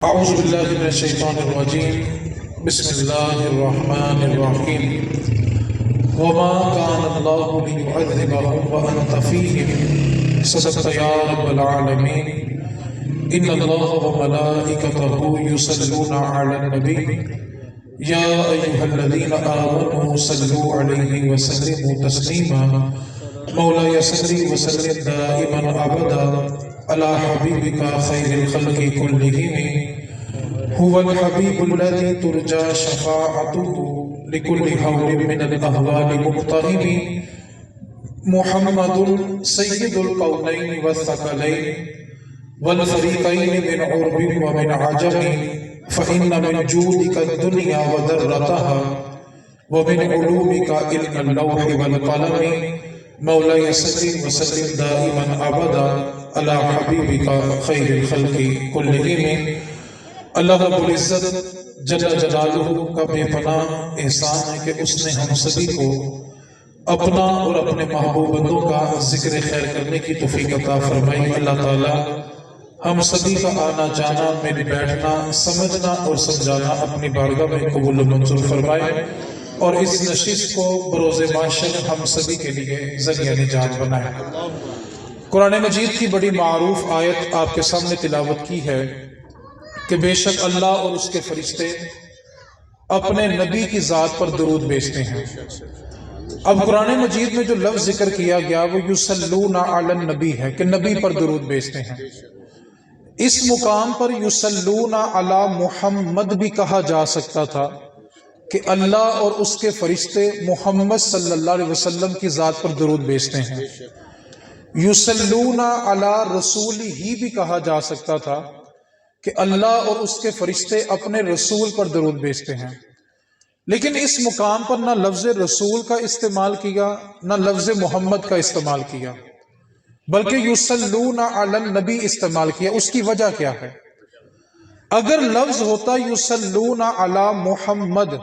اعوذ باللہ من الشیطان الرجیم بسم اللہ الرحمن الرحیم وما كان اللہ لیعذبهم وانت فیہم صدقت یا رب العالمین ان اللہ وملائکتہ یصلون علی النبی یا ایہا الذین آمنوا صلوا علیہ وسلموا تسلیما مولاي صلی وسلم دائما ابدا على حبیبک خیر الخلق كلهم هو الحبيب الذي ترجى شفاعته لكل حول من الأهوال مقترب محمد سيد القولين والثقلين والفريقين من عرب ومن عجم فإن من جودك الدنيا وذرتها ومن علومك علم اللوح والقلم مولاي صل وسلم دائما أبدا على حبيبك خير الخلق كلهم۔ اللہ رب العزت جل جلالہ کا بے پناہ احسان ہے کہ اس نے ہم سبھی کو اپنا اور اپنے محبوب بندوں کا ذکر خیر کرنے کی توفیق عطا فرمائی۔ اللہ تعالی ہم سبھی کا آنا جانا، میرے بیٹھنا، سمجھنا اور سمجھانا اپنی بارگاہ میں قبول و منظور فرمائے اور اس نشست کو بروز محشر ہم سبھی کے لیے ذریعہ نجات بنائے۔ قرآن مجید کی بڑی معروف آیت آپ کے سامنے تلاوت کی ہے کہ بے شک اللہ اور اس کے فرشتے اپنے نبی کی ذات پر درود بھیجتے ہیں۔ اب قرآن مجید میں جو لفظ ذکر کیا گیا وہ یصلون علی النبی ہے کہ نبی پر درود بھیجتے ہیں۔ اس مقام پر یصلون علی محمد بھی کہا جا سکتا تھا کہ اللہ اور اس کے فرشتے محمد صلی اللہ علیہ وسلم کی ذات پر درود بھیجتے ہیں۔ یصلون علی رسول ہی بھی کہا جا سکتا تھا کہ اللہ اور اس کے فرشتے اپنے رسول پر درود بھیجتے ہیں، لیکن اس مقام پر نہ لفظ رسول کا استعمال کیا نہ لفظ محمد کا استعمال کیا، بلکہ یصلون علی النبی استعمال کیا۔ اس کی وجہ کیا ہے؟ اگر لفظ ہوتا یصلون علی محمد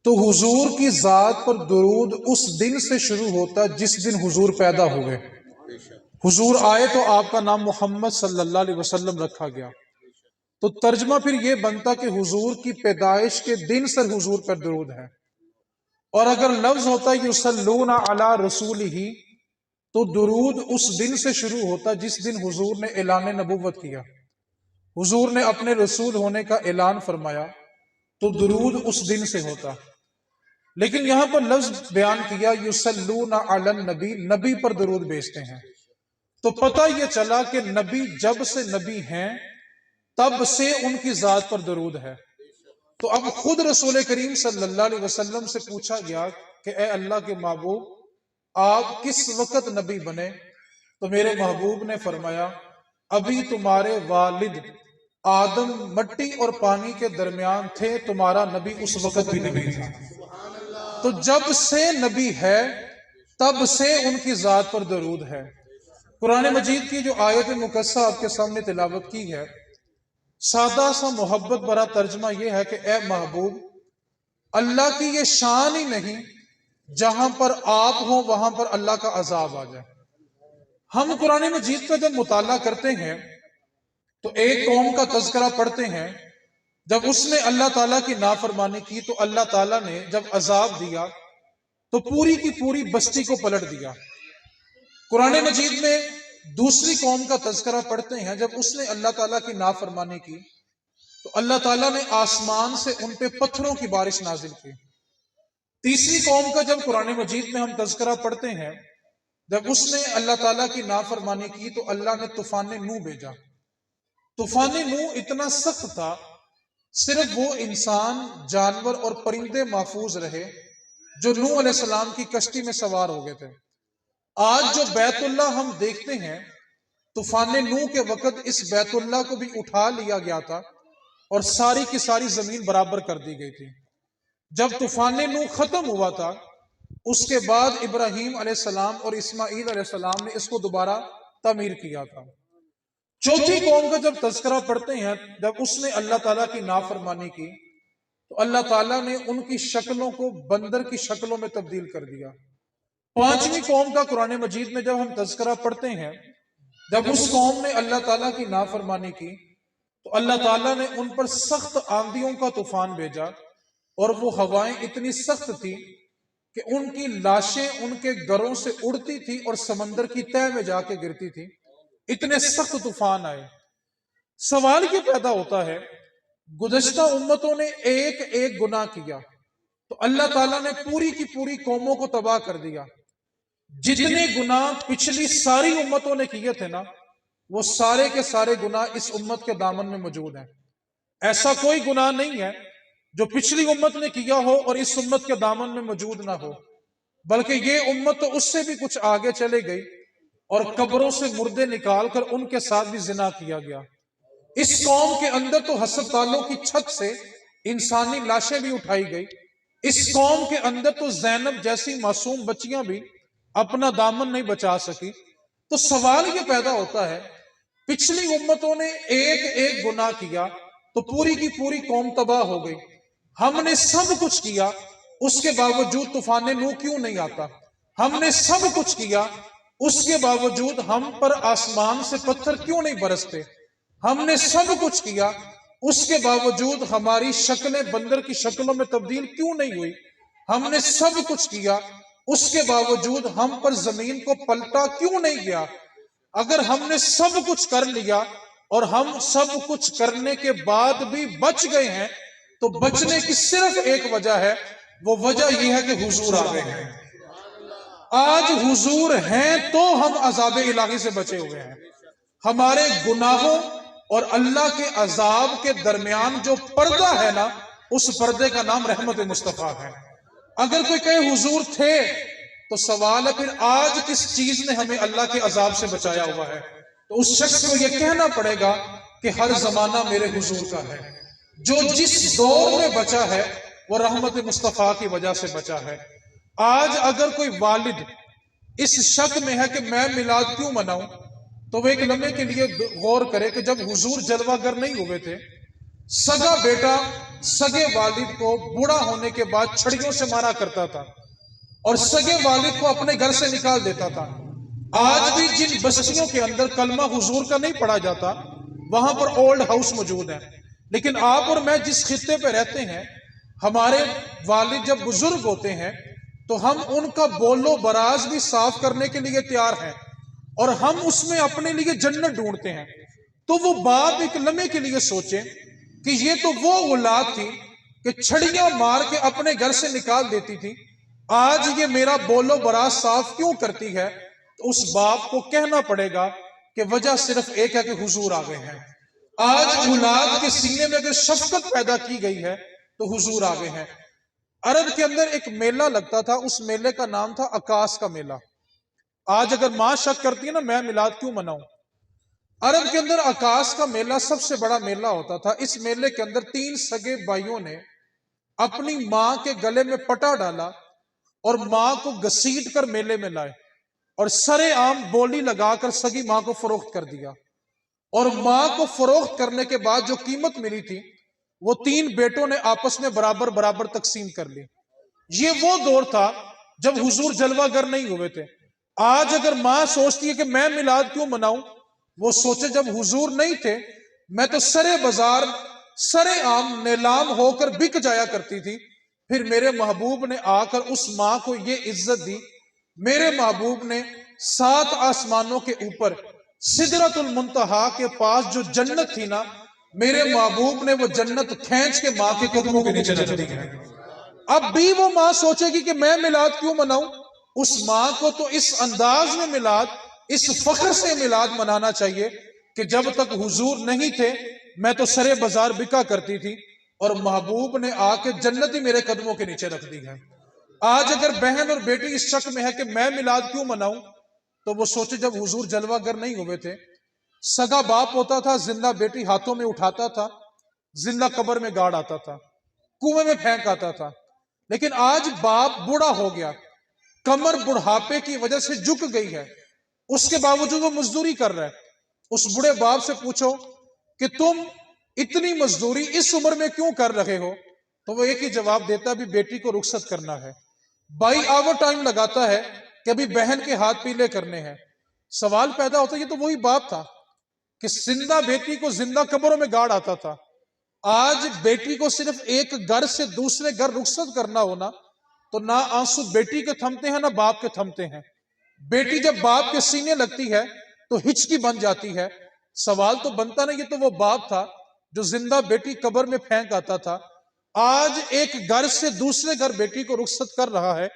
تو حضور کی ذات پر درود اس دن سے شروع ہوتا جس دن حضور پیدا ہوئے۔ حضور آئے تو آپ کا نام محمد صلی اللہ علیہ وسلم رکھا گیا، تو ترجمہ پھر یہ بنتا کہ حضور کی پیدائش کے دن سے حضور پر درود ہے۔ اور اگر لفظ ہوتا یصلون علی رسولہ تو درود اس دن سے شروع ہوتا جس دن حضور نے اعلان نبوت کیا، حضور نے اپنے رسول ہونے کا اعلان فرمایا، تو درود اس دن سے ہوتا۔ لیکن یہاں پر لفظ بیان کیا یصلون علی النبی، نبی پر درود بھیجتے ہیں، تو پتہ یہ چلا کہ نبی جب سے نبی ہیں تب سے ان کی ذات پر درود ہے۔ تو اب خود رسول کریم صلی اللہ علیہ وسلم سے پوچھا گیا کہ اے اللہ کے محبوب آپ کس وقت نبی بنے؟ تو میرے محبوب نے فرمایا ابھی تمہارے والد آدم مٹی اور پانی کے درمیان تھے، تمہارا نبی اس وقت بھی نبی تھا۔ تو جب سے نبی ہے تب سے ان کی ذات پر درود ہے۔ قرآن مجید کی جو آیت مقدسہ آپ کے سامنے تلاوت کی ہے، سادہ سا محبت بھرا ترجمہ یہ ہے کہ اے محبوب اللہ کی یہ شان ہی نہیں جہاں پر آپ ہوں وہاں پر اللہ کا عذاب آ جائے۔ ہم قرآن مجید کا جب مطالعہ کرتے ہیں تو ایک قوم کا تذکرہ پڑھتے ہیں، جب اس نے اللہ تعالیٰ کی نافرمانی کی تو اللہ تعالیٰ نے جب عذاب دیا تو پوری کی پوری بستی کو پلٹ دیا۔ قرآن مجید میں دوسری قوم کا تذکرہ پڑھتے ہیں، جب اس نے اللہ تعالیٰ کی نافرمانی کی تو اللہ تعالیٰ نے آسمان سے ان پہ پتھروں کی بارش نازل کی۔ تیسری قوم کا جب قرآن مجید میں ہم تذکرہ پڑھتے ہیں، جب اس نے اللہ تعالیٰ کی نافرمانی کی تو اللہ نے طوفان نوح بھیجا۔ طوفان نوح اتنا سخت تھا، صرف وہ انسان، جانور اور پرندے محفوظ رہے جو نوح علیہ السلام کی کشتی میں سوار ہو گئے تھے۔ آج جو بیت اللہ ہم دیکھتے ہیں، طوفان نوح کے وقت اس بیت اللہ کو بھی اٹھا لیا گیا تھا اور ساری کی ساری زمین برابر کر دی گئی تھی۔ جب طوفان نوح ختم ہوا تھا اس کے بعد ابراہیم علیہ السلام اور اسماعیل علیہ السلام نے اس کو دوبارہ تعمیر کیا تھا۔ چوتھی قوم کا جب تذکرہ پڑھتے ہیں، جب اس نے اللہ تعالیٰ کی نافرمانی کی تو اللہ تعالیٰ نے ان کی شکلوں کو بندر کی شکلوں میں تبدیل کر دیا۔ پانچویں قوم کا قرآن مجید میں جب ہم تذکرہ پڑھتے ہیں، جب اس قوم نے اللہ تعالیٰ کی نافرمانی کی تو اللہ تعالیٰ نے ان پر سخت آندھیوں کا طوفان بھیجا، اور وہ ہوائیں اتنی سخت تھی کہ ان کی لاشیں ان کے گھروں سے اڑتی تھی اور سمندر کی تہہ میں جا کے گرتی تھی، اتنے سخت طوفان آئے۔ سوال یہ پیدا ہوتا ہے، گزشتہ امتوں نے ایک ایک گناہ کیا تو اللہ تعالیٰ نے پوری کی پوری قوموں کو تباہ کر دیا۔ جتنے گناہ پچھلی ساری امتوں نے کیے تھے نا، وہ سارے کے سارے گناہ اس امت کے دامن میں موجود ہیں۔ ایسا کوئی گناہ نہیں ہے جو پچھلی امت نے کیا ہو اور اس امت کے دامن میں موجود نہ ہو، بلکہ یہ امت تو اس سے بھی کچھ آگے چلے گئی، اور قبروں سے مردے نکال کر ان کے ساتھ بھی زنا کیا گیا۔ اس قوم کے اندر تو ہسپتالوں کی چھت سے انسانی لاشیں بھی اٹھائی گئی۔ اس قوم کے اندر تو زینب جیسی معصوم بچیاں بھی اپنا دامن نہیں بچا سکی۔ تو سوال یہ پیدا ہوتا ہے، پچھلی امتوں نے ایک ایک گناہ کیا تو پوری کی پوری قوم تباہ ہو گئی، ہم نے سب کچھ کیا، اس کے باوجود طوفان نوح کیوں نہیں آتا؟ ہم نے سب کچھ کیا، اس کے باوجود ہم پر آسمان سے پتھر کیوں نہیں برستے؟ ہم نے سب کچھ کیا، اس کے باوجود ہماری شکلیں بندر کی شکلوں میں تبدیل کیوں نہیں ہوئی؟ ہم نے سب کچھ کیا، اس کے باوجود ہم پر زمین کو پلٹا کیوں نہیں گیا؟ اگر ہم نے سب کچھ کر لیا اور ہم سب کچھ کرنے کے بعد بھی بچ گئے ہیں، تو بچنے کی صرف ایک وجہ ہے، وہ وجہ یہ ہے کہ حضور آ گئے ہیں۔ آج حضور ہیں تو ہم عذاب الہی سے بچے ہوئے ہیں۔ ہمارے گناہوں اور اللہ کے عذاب کے درمیان جو پردہ ہے نا، اس پردے کا نام رحمت مصطفیٰ ہے۔ اگر کوئی کہے حضور تھے، تو سوال ہے پھر آج کس چیز نے ہمیں اللہ کے عذاب سے بچایا ہوا ہے؟ تو اس شخص کو یہ کہنا پڑے گا کہ ہر زمانہ میرے حضور کا ہے۔ جو جس دور میں بچا ہے وہ رحمت مصطفیٰ کی وجہ سے بچا ہے۔ آج اگر کوئی والد اس شک میں ہے کہ میں میلاد کیوں مناؤں، تو وہ ایک لمحے کے لیے غور کرے کہ جب حضور جلوہ گر نہیں ہوئے تھے، سگا بیٹا سگے والد کو بوڑھا ہونے کے بعد چھڑیوں سے مارا کرتا تھا اور سگے والد کو اپنے گھر سے نکال دیتا تھا۔ آج بھی جن بستیوں کے اندر کلمہ حضور کا نہیں پڑھا جاتا، وہاں پر اولڈ ہاؤس موجود ہیں، لیکن آپ اور میں جس خطے پہ رہتے ہیں، ہمارے والد جب بزرگ ہوتے ہیں تو ہم ان کا بول و براز بھی صاف کرنے کے لیے تیار ہیں، اور ہم اس میں اپنے لیے جنت ڈھونڈتے ہیں۔ تو وہ باپ ایک لمحے کے لیے سوچیں کہ یہ تو وہ اولاد تھی کہ چھڑیاں مار کے اپنے گھر سے نکال دیتی تھی، آج یہ میرا بول و براز صاف کیوں کرتی ہے؟ تو اس باپ کو کہنا پڑے گا کہ وجہ صرف ایک ہے کہ حضور آ گئے ہیں۔ آج اولاد کے سینے میں اگر شفقت پیدا کی گئی ہے تو حضور آ گئے ہیں۔ عرب کے اندر ایک میلہ لگتا تھا، اس میلے کا نام تھا عکاس کا میلہ۔ آج اگر ماں شک کرتی ہے نا میں میلاد کیوں مناؤں، عرب کے اندر عکاس کا میلہ سب سے بڑا میلہ ہوتا تھا۔ اس میلے کے اندر 3 سگے بھائیوں نے اپنی ماں کے گلے میں پٹا ڈالا اور ماں کو گھسیٹ کر میلے میں لائے اور سرے عام بولی لگا کر سگی ماں کو فروخت کر دیا، اور ماں کو فروخت کرنے کے بعد جو قیمت ملی تھی وہ 3 بیٹوں نے آپس میں برابر برابر تقسیم کر لی۔ یہ وہ دور تھا جب حضور جلوہ گر نہیں ہوئے تھے۔ آج اگر ماں سوچتی ہے کہ میں میلاد کیوں مناؤں، وہ سوچے جب حضور نہیں تھے میں تو سرے بازار سرے عام نیلام ہو کر بک جایا کرتی تھی، پھر میرے محبوب نے آ کر اس ماں کو یہ عزت دی۔ میرے محبوب نے 7 آسمانوں کے اوپر سدرۃ المنتہا کے پاس جو جنت تھی نا، میرے محبوب نے وہ جنت کھینچ کے ماں کے قدموں کے نیچے رکھ دی ہے۔ اب بھی وہ ماں سوچے گی کہ میں میلاد کیوں مناؤں؟ اس ماں کو تو اس انداز میں میلاد، اس فخر سے میلاد منانا چاہیے کہ جب تک حضور نہیں تھے میں تو سرے بازار بکا کرتی تھی اور محبوب نے آ کے جنت ہی میرے قدموں کے نیچے رکھ دی ہے۔ آج اگر بہن اور بیٹی اس شک میں ہے کہ میں میلاد کیوں مناؤں، تو وہ سوچے جب حضور جلوہ گر نہیں ہوئے تھے، سگا باپ ہوتا تھا زندہ بیٹی ہاتھوں میں اٹھاتا تھا، زندہ قبر میں گاڑ آتا تھا، کنویں میں پھینک آتا تھا، لیکن آج باپ بوڑھا ہو گیا، کمر بڑھاپے کی وجہ سے جھک گئی ہے، اس کے باوجود وہ مزدوری کر رہا ہے۔ اس بڑے باپ سے پوچھو کہ تم اتنی مزدوری اس عمر میں کیوں کر رہے ہو، تو وہ ایک ہی جواب دیتا بھی بیٹی کو رخصت کرنا ہے۔ 22 آور ٹائم لگاتا ہے کہ ابھی بہن کے ہاتھ پیلے کرنے ہیں۔ سوال پیدا ہوتا ہے یہ تو وہی باپ تھا کہ زندہ بیٹی کو زندہ قبروں میں گاڑ آتا تھا. آج بیٹی کو صرف ایک گھر سے دوسرے گھر رخصت کرنا ہونا تو نہ آنسو بیٹی کے تھمتے ہیں نہ باپ کے تھمتے ہیں. بیٹی جب باپ کے سینے لگتی ہے تو ہچکی بن جاتی ہے. سوال تو بنتا نہیں، یہ تو وہ باپ تھا جو زندہ بیٹی قبر میں پھینک آتا تھا. آج ایک گھر سے دوسرے گھر بیٹی کو رخصت کر رہا ہے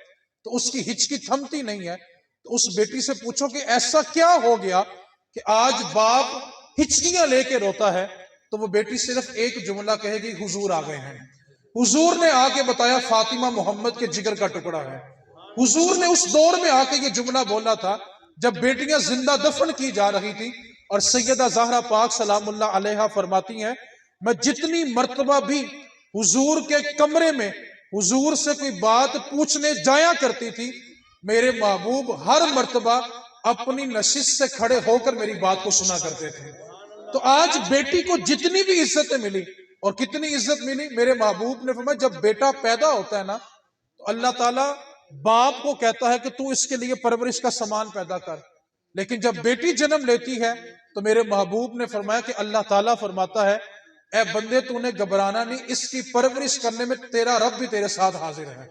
تو اس کی ہچکی تھمتی نہیں ہے. تو اس بیٹی سے پوچھو کہ ایسا کیا ہو گیا کہ آج باپ ہچکیاں لے کے روتا ہے؟ تو وہ بیٹی صرف ایک جملہ کہے گی، حضور آ گئے ہیں. حضور نے آ کے بتایا فاطمہ محمد کے جگر کا ٹکڑا ہے. حضور نے اس دور میں آ کے یہ جملہ بولا تھا جب بیٹیاں زندہ دفن کی جا رہی تھی. اور سیدہ زہرا پاک سلام اللہ علیہا فرماتی ہیں میں جتنی مرتبہ بھی حضور کے کمرے میں حضور سے کوئی بات پوچھنے جایا کرتی تھی، میرے محبوب ہر مرتبہ اپنی نشست سے کھڑے ہو کر میری بات کو سنا کرتے تھے. تو آج بیٹی کو جتنی بھی عزتیں ملی اور کتنی عزت ملی، میرے محبوب نے فرمایا جب بیٹا پیدا ہوتا ہے نا تو اللہ تعالیٰ باپ کو کہتا ہے کہ تو اس کے لیے پرورش کا سامان پیدا کر. لیکن جب بیٹی جنم لیتی ہے تو میرے محبوب نے فرمایا کہ اللہ تعالیٰ فرماتا ہے اے بندے تو نے گھبرانا نہیں، اس کی پرورش کرنے میں تیرا رب بھی تیرے ساتھ حاضر ہے.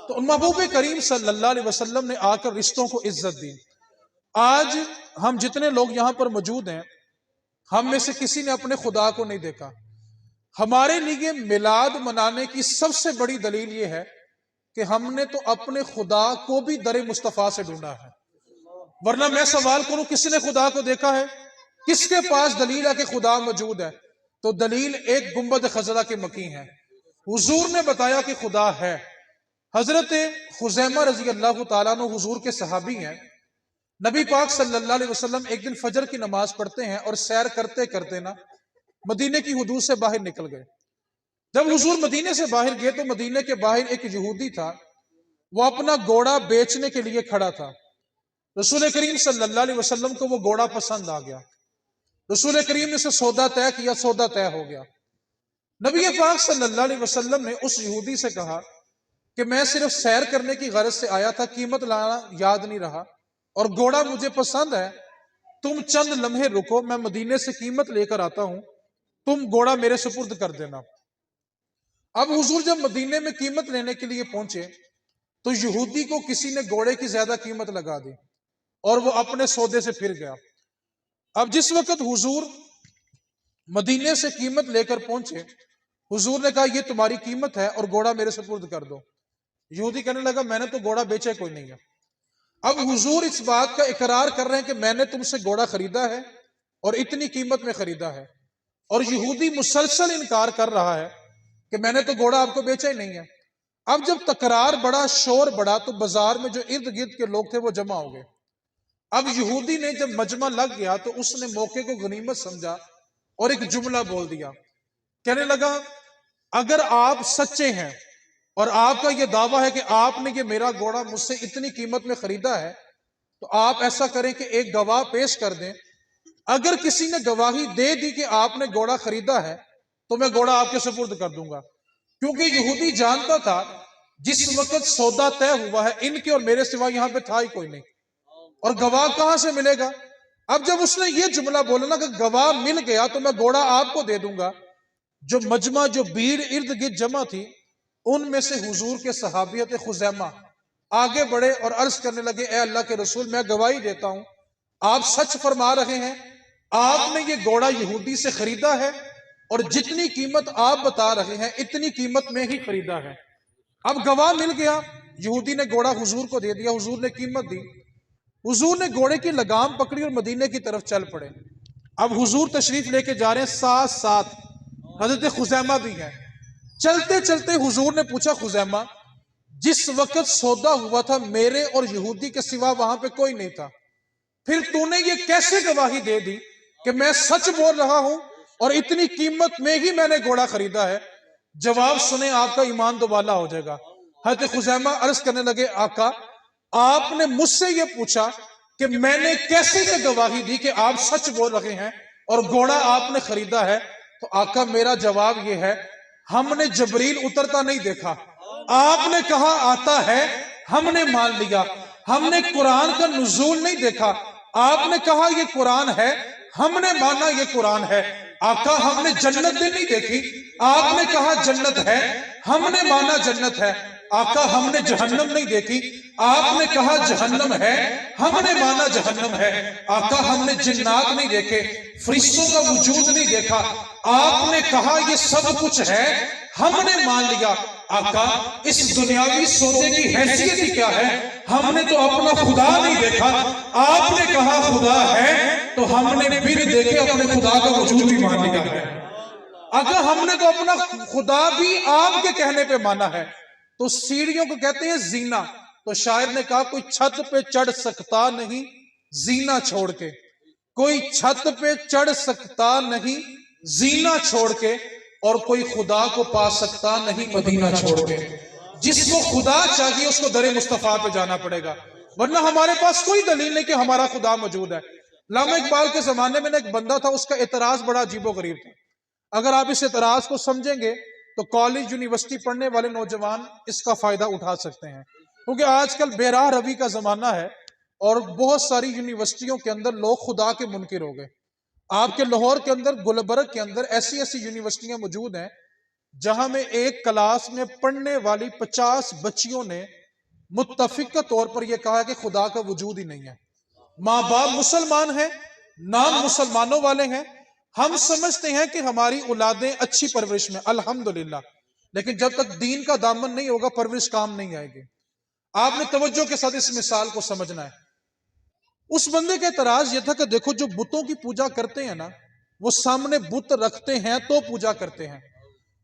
تو محبوب کریم صلی اللہ علیہ وسلم نے آ کر رشتوں کو عزت دی. آج ہم جتنے لوگ یہاں پر موجود ہیں، ہم میں سے کسی نے اپنے خدا کو نہیں دیکھا. ہمارے لیے میلاد منانے کی سب سے بڑی دلیل یہ ہے کہ ہم نے تو اپنے خدا کو بھی در مصطفیٰ سے ڈھونڈا ہے. ورنہ میں سوال کروں کس نے خدا کو دیکھا ہے؟ کس کے پاس دلیل ہے کہ خدا موجود ہے؟ تو دلیل ایک گنبد خضرا کے مکی ہے. حضور نے بتایا کہ خدا ہے. حضرت خزیمہ رضی اللہ تعالیٰ عنہ حضور کے صحابی ہیں. نبی پاک صلی اللہ علیہ وسلم ایک دن فجر کی نماز پڑھتے ہیں اور سیر کرتے کرتے نا مدینے کی حدود سے باہر نکل گئے. جب حضور مدینے سے باہر گئے تو مدینے کے باہر ایک یہودی تھا، وہ اپنا گھوڑا بیچنے کے لیے کھڑا تھا. رسول کریم صلی اللہ علیہ وسلم کو وہ گھوڑا پسند آ گیا. رسول کریم نے اسے سودا طے کیا، سودا طے ہو گیا. نبی پاک صلی اللہ علیہ وسلم نے اس یہودی سے کہا کہ میں صرف سیر کرنے کی غرض سے آیا تھا، قیمت لانا یاد نہیں رہا اور گھوڑا مجھے پسند ہے، تم چند لمحے رکو، میں مدینے سے قیمت لے کر آتا ہوں، تم گھوڑا میرے سپرد کر دینا. اب حضور جب مدینے میں قیمت لینے کے لیے پہنچے تو یہودی کو کسی نے گھوڑے کی زیادہ قیمت لگا دی اور وہ اپنے سودے سے پھر گیا. اب جس وقت حضور مدینے سے قیمت لے کر پہنچے، حضور نے کہا یہ تمہاری قیمت ہے اور گھوڑا میرے سپرد کر دو. یہودی کہنے لگا میں نے تو گھوڑا بیچا کوئی نہیں ہے. اب حضور اس بات کا اقرار کر رہے ہیں کہ میں نے تم سے گھوڑا خریدا ہے اور اتنی قیمت میں خریدا ہے، اور یہودی مسلسل انکار کر رہا ہے کہ میں نے تو گھوڑا آپ کو بیچا ہی نہیں ہے. اب جب تکرار بڑا، شور بڑا، تو بازار میں جو ارد گرد کے لوگ تھے وہ جمع ہو گئے. اب یہودی نے جب مجمع لگ گیا تو اس نے موقع کو غنیمت سمجھا اور ایک جملہ بول دیا. کہنے لگا اگر آپ سچے ہیں اور آپ کا یہ دعویٰ ہے کہ آپ نے یہ میرا گھوڑا مجھ سے اتنی قیمت میں خریدا ہے تو آپ ایسا کریں کہ ایک گواہ پیش کر دیں. اگر کسی نے گواہی دے دی کہ آپ نے گھوڑا خریدا ہے تو میں گھوڑا آپ کے سپرد کر دوں گا. کیونکہ یہودی جانتا تھا جس وقت سودا طے ہوا ہے ان کے اور میرے سوا یہاں پہ تھا ہی کوئی نہیں، اور گواہ کہاں سے ملے گا. اب جب اس نے یہ جملہ بولا نا کہ گواہ مل گیا تو میں گھوڑا آپ کو دے دوں گا، جو مجمع، جو بھیڑ ارد گرد جمع تھی، ان میں سے حضور کے صحابیت خزیمہ آگے بڑھے اور عرض کرنے لگے اے اللہ کے رسول، میں گواہی دیتا ہوں آپ سچ فرما رہے ہیں، آپ نے یہ گھوڑا یہودی سے خریدا ہے اور جتنی قیمت آپ بتا رہے ہیں اتنی قیمت میں ہی خریدا ہے. اب گواہ مل گیا، یہودی نے گھوڑا حضور کو دے دیا، حضور نے قیمت دی. حضور نے گھوڑے کی لگام پکڑی اور مدینے کی طرف چل پڑے. اب حضور تشریف لے کے جا رہے ہیں، ساتھ ساتھ حضرت خزیمہ بھی ہیں. چلتے چلتے حضور نے پوچھا خزیمہ جس وقت سودا ہوا تھا میرے اور یہودی کے سوا وہاں پہ کوئی نہیں تھا، پھر تو نے یہ کیسے گواہی دے دی کہ میں سچ بول رہا ہوں اور اتنی قیمت میں ہی میں نے گھوڑا خریدا ہے؟ جواب سنیں آپ کا ایمان دوبالا ہو جائے گا. حضرت خزیمہ عرض کرنے لگے آقا آپ نے مجھ سے یہ پوچھا کہ میں نے کیسے یہ گواہی دی کہ آپ سچ بول رہے ہیں اور گھوڑا آپ نے خریدا ہے؟ تو آقا میرا جواب یہ ہے ہم نے جبریل اترتا نہیں دیکھا، آپ نے کہا آتا ہے ہم نے مان لیا. ہم نے قرآن کا نزول نہیں دیکھا، آپ نے کہا یہ قرآن ہے ہم نے مانا یہ قرآن ہے۔ آقا ہم نے جنت نہیں دیکھی، آپ نے کہا جنت ہے، ہم نے مانا جنت ہے۔ آقا ہم نے جہنم نہیں دیکھی، آپ نے کہا جہنم ہے، ہم نے مانا جہنم ہے۔ آقا ہم نے جنات نہیں دیکھے، فرشتوں کا وجود نہیں دیکھا، آپ نے کہا یہ سب کچھ ہے، ہم نے مان لیا۔ آقا اس دنیاوی سودے کی حیثیت ہی کیا ہے؟ ہم نے تو اپنا خدا نہیں دیکھا، آپ نے کہا خدا ہے، تو ہم نے بن دیکھے اپنے خدا کا وجود بھی مان لیا ہے۔ آقا ہم نے تو اپنا خدا بھی آپ کے کہنے پہ مانا ہے۔ تو سیڑھیوں کو کہتے ہیں زینہ۔ تو شاعر نے کہا کوئی چھت پہ چڑھ سکتا نہیں زینہ چھوڑ کے، کوئی چھت پہ چڑھ سکتا نہیں زینہ چھوڑ کے، اور کوئی خدا کو پا سکتا نہیں مدینہ چھوڑ کے۔ جس کو خدا چاہیے اس کو در مصطفیٰ پہ جانا پڑے گا، ورنہ ہمارے پاس کوئی دلیل نہیں کہ ہمارا خدا موجود ہے۔ علامہ اقبال کے زمانے میں ایک بندہ تھا، اس کا اعتراض بڑا عجیب و غریب تھا۔ اگر آپ اس اعتراض کو سمجھیں گے تو کالج یونیورسٹی پڑھنے والے نوجوان اس کا فائدہ اٹھا سکتے ہیں، کیونکہ آج کل بے راہ روی کا زمانہ ہے اور بہت ساری یونیورسٹیوں کے اندر لوگ خدا کے منکر ہو گئے۔ آپ کے لاہور کے اندر، گلبرگ کے اندر ایسی یونیورسٹیاں موجود ہیں جہاں میں ایک کلاس میں پڑھنے والی 50 بچیوں نے متفقہ طور پر یہ کہا کہ خدا کا وجود ہی نہیں ہے۔ ماں باپ مسلمان ہیں، نام مسلمانوں والے ہیں، ہم سمجھتے ہیں کہ ہماری اولادیں اچھی پرورش میں الحمدللہ، لیکن جب تک دین کا دامن نہیں ہوگا پرورش کام نہیں آئے گی۔ آپ نے توجہ کے ساتھ اس مثال کو سمجھنا ہے۔ اس بندے کا اعتراض یہ تھا کہ دیکھو جو بتوں کی پوجا کرتے ہیں نا، وہ سامنے بت رکھتے ہیں تو پوجا کرتے ہیں۔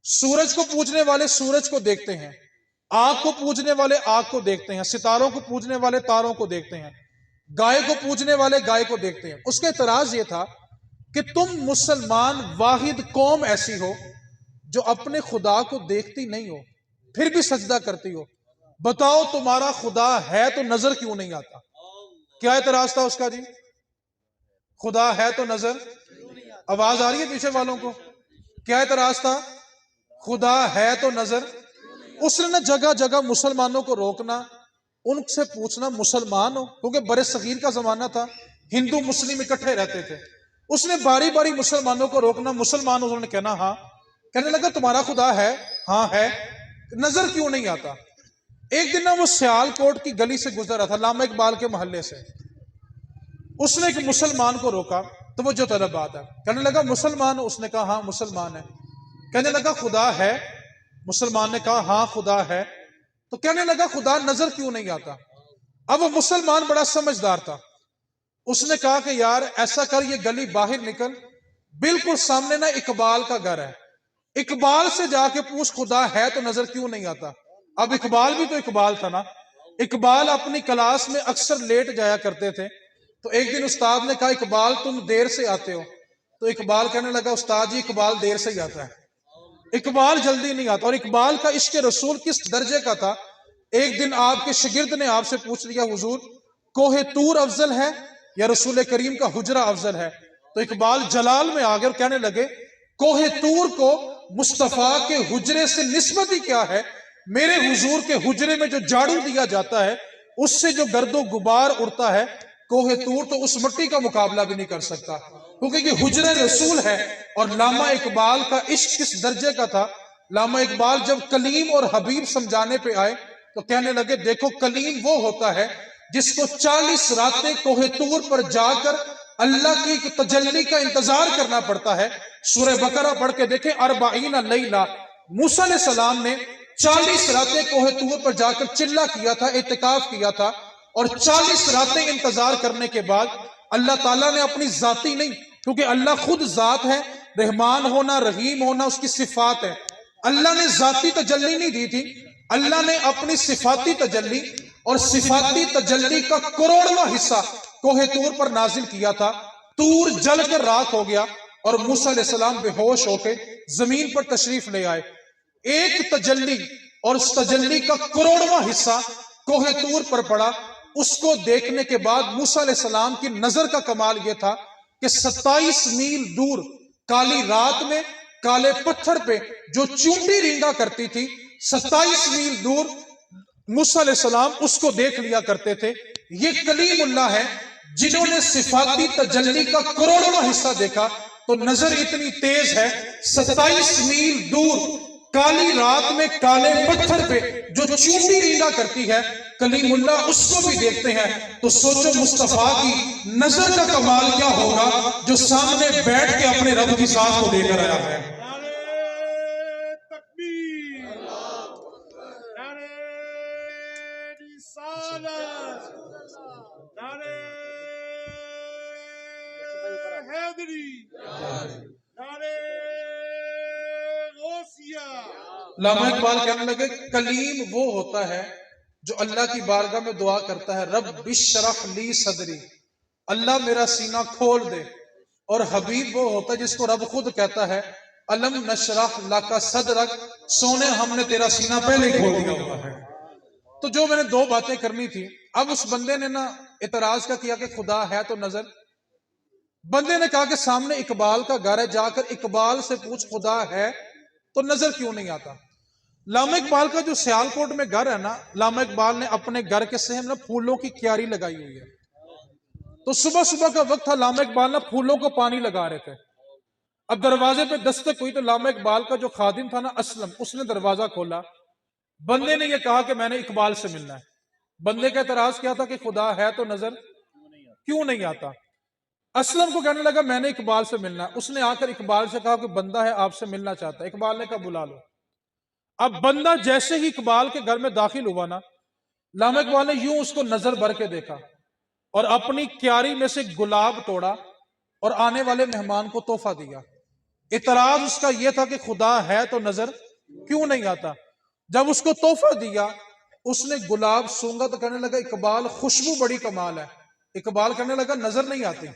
سورج کو پوجنے والے سورج کو دیکھتے ہیں، آگ کو پوجنے والے آگ کو دیکھتے ہیں، ستاروں کو پوجنے والے تاروں کو دیکھتے ہیں، گائے کو پوجنے والے گائے کو دیکھتے ہیں۔ اس کا اعتراض یہ تھا کہ تم مسلمان واحد قوم ایسی ہو جو اپنے خدا کو دیکھتی نہیں ہو پھر بھی سجدہ کرتی ہو، بتاؤ تمہارا خدا ہے تو نظر کیوں نہیں آتا؟ کیا اعتراض تھا اس کا جی؟ خدا ہے تو نظر، آواز آ رہی ہے پیچھے والوں کو؟ کیا اعتراض تھا؟ خدا ہے تو نظر۔ اس نے جگہ جگہ مسلمانوں کو روکنا، ان سے پوچھنا مسلمان ہو، کیونکہ برے صغیر کا زمانہ تھا، ہندو مسلم اکٹھے رہتے تھے۔ اس نے باری باری مسلمانوں کو روکنا، مسلمان انہوں نے کہنا ہاں، کہنے لگا تمہارا خدا ہے؟ ہاں ہے، نظر کیوں نہیں آتا؟ ایک دن وہ سیال کوٹ کی گلی سے گزر رہا تھا، علامہ اقبال کے محلے سے۔ اس نے ایک مسلمان کو روکا، توجہ طلب بات ہے، کہنے لگا مسلمان ہو؟ اس نے کہا ہاں مسلمان ہے۔ کہنے لگا خدا ہے؟ مسلمان نے کہا ہاں خدا ہے۔ تو کہنے لگا خدا نظر کیوں نہیں آتا؟ اب وہ مسلمان بڑا سمجھدار تھا، اس نے کہا کہ یار ایسا کر، یہ گلی باہر نکل، بالکل سامنے نا اقبال کا گھر ہے، اقبال سے جا کے پوچھ خدا ہے تو نظر کیوں نہیں آتا۔ اب اقبال بھی تو اقبال تھا نا، اقبال اپنی کلاس میں اکثر لیٹ جایا کرتے تھے۔ تو ایک دن استاد نے کہا اقبال تم دیر سے آتے ہو، تو اقبال کہنے لگا استاد جی اقبال دیر سے ہی آتا ہے، اقبال جلدی نہیں آتا۔ اور اقبال کا عشق رسول کس درجے کا تھا، ایک دن آپ کے شاگرد نے آپ سے پوچھ لیا حضور کوہ طور افضل ہے یا رسول کریم کا حجرہ افضل ہے؟ تو اقبال جلال میں آگے اور کہنے لگے کوہ طور کو مصطفیٰ کے حجرے سے نسبت ہی کیا ہے؟ میرے حضور کے حجرے میں جو جھاڑو دیا جاتا ہے اس سے جو گرد و غبار اڑتا ہے، کوہ طور تو اس مٹی کا مقابلہ بھی نہیں کر سکتا، کیونکہ یہ حجرے رسول ہے۔ اور علامہ اقبال کا عشق کس درجے کا تھا، علامہ اقبال جب کلیم اور حبیب سمجھانے پہ آئے تو کہنے لگے دیکھو کلیم وہ ہوتا ہے جس کو 40 راتیں کوہ طور پر جا کر اللہ کی تجلی کا انتظار کرنا پڑتا ہے۔ سورہ بقرہ پڑھ کے دیکھیں، 40 لیلہ، موسیٰ علیہ السلام نے 40 راتیں کوہ طور پر جا کر چلہ کیا تھا، اعتکاف کیا تھا، اور 40 راتیں انتظار کرنے کے بعد اللہ تعالیٰ نے اپنی ذاتی نہیں، کیونکہ اللہ خود ذات ہے، رحمان ہونا رحیم ہونا اس کی صفات ہے، اللہ نے ذاتی تجلی نہیں دی تھی، اللہ نے اپنی صفاتی تجلی، اور صفاتی تجلی کا کروڑواں حصہ کوہ طور پر نازل کیا تھا۔ طور جل کر راکھ ہو گیا اور موسیٰ علیہ السلام بے ہوش ہو کے زمین پر تشریف لے آئے۔ ایک تجلی اور اس تجلی کا کروڑواں حصہ کوہ طور پر پڑا۔ اس کو دیکھنے کے بعد موسیٰ علیہ السلام کی نظر کا کمال یہ تھا کہ 27 میل دور کالی رات میں کالے پتھر پہ جو چونٹی رینگا کرتی تھی، 27 میل دور موسیٰ علیہ السلام اس کو دیکھ لیا کرتے تھے۔ یہ کلیم اللہ ہے جنہوں نے صفاتی تجلی کا کروڑواں حصہ دیکھا تو نظر اتنی تیز ہے 27 میل دور کالی رات میں کالے پتھر پہ جو چونٹی رینگا کرتی ہے کلیم اللہ اس کو بھی دیکھتے ہیں تو سوچو مصطفیٰ کی نظر کا کمال کیا ہوگا جو سامنے بیٹھ کے اپنے رب کی ذات کو دے کر آیا ہے۔ علامہ اقبال کہنے لگے کلیم وہ ہوتا ہے جو اللہ کی بارگاہ میں دعا کرتا ہے رب اشرح لی صدری، اللہ میرا سینہ کھول دے، اور حبیب وہ ہوتا ہے جس کو رب خود کہتا ہے الم نشرح لک صدرک، سونے ہم نے تیرا سینہ پہلے ہی کھول دیا ہوا ہے۔ تو جو میں نے دو باتیں کرنی تھی، اب اس بندے نے نا اعتراض کا کیا کہ خدا ہے تو نظر، بندے نے کہا کہ سامنے اقبال کا گھر ہے، جا کر اقبال سے پوچھ خدا ہے تو نظر کیوں نہیں آتا۔ علامہ اقبال کا جو سیالکوٹ میں گھر ہے نا، علامہ اقبال نے اپنے گھر کے سہن میں پھولوں کی کیاری لگائی ہوئی ہے، تو صبح صبح کا وقت تھا، علامہ اقبال نے پھولوں کو پانی لگا رہے تھے۔ اب دروازے پہ دستک ہوئی تو علامہ اقبال کا جو خادم تھا نا اسلم، اس نے دروازہ کھولا، بندے نے یہ کہا کہ میں نے اقبال سے ملنا ہے۔ بندے کا اعتراض کیا تھا کہ خدا ہے تو نظر کیوں نہیں آتا۔ اسلم کو کہنے لگا میں نے اقبال سے ملنا ہے، اس نے آ کر اقبال سے کہا کہ بندہ ہے آپ سے ملنا چاہتا ہے۔ اقبال نے کہا بلا لو۔ اب بندہ جیسے ہی اقبال کے گھر میں داخل ہوا نا، علامہ اقبال نے یوں اس کو نظر بھر کے دیکھا اور اپنی کیاری میں سے گلاب توڑا اور آنے والے مہمان کو تحفہ دیا۔ اعتراض اس کا یہ تھا کہ خدا ہے تو نظر کیوں نہیں آتا۔ جب اس کو تحفہ دیا، اس نے گلاب سونگا تو کہنے لگا اقبال خوشبو بڑی کمال ہے۔ اقبال کہنے لگا نظر نہیں آتی۔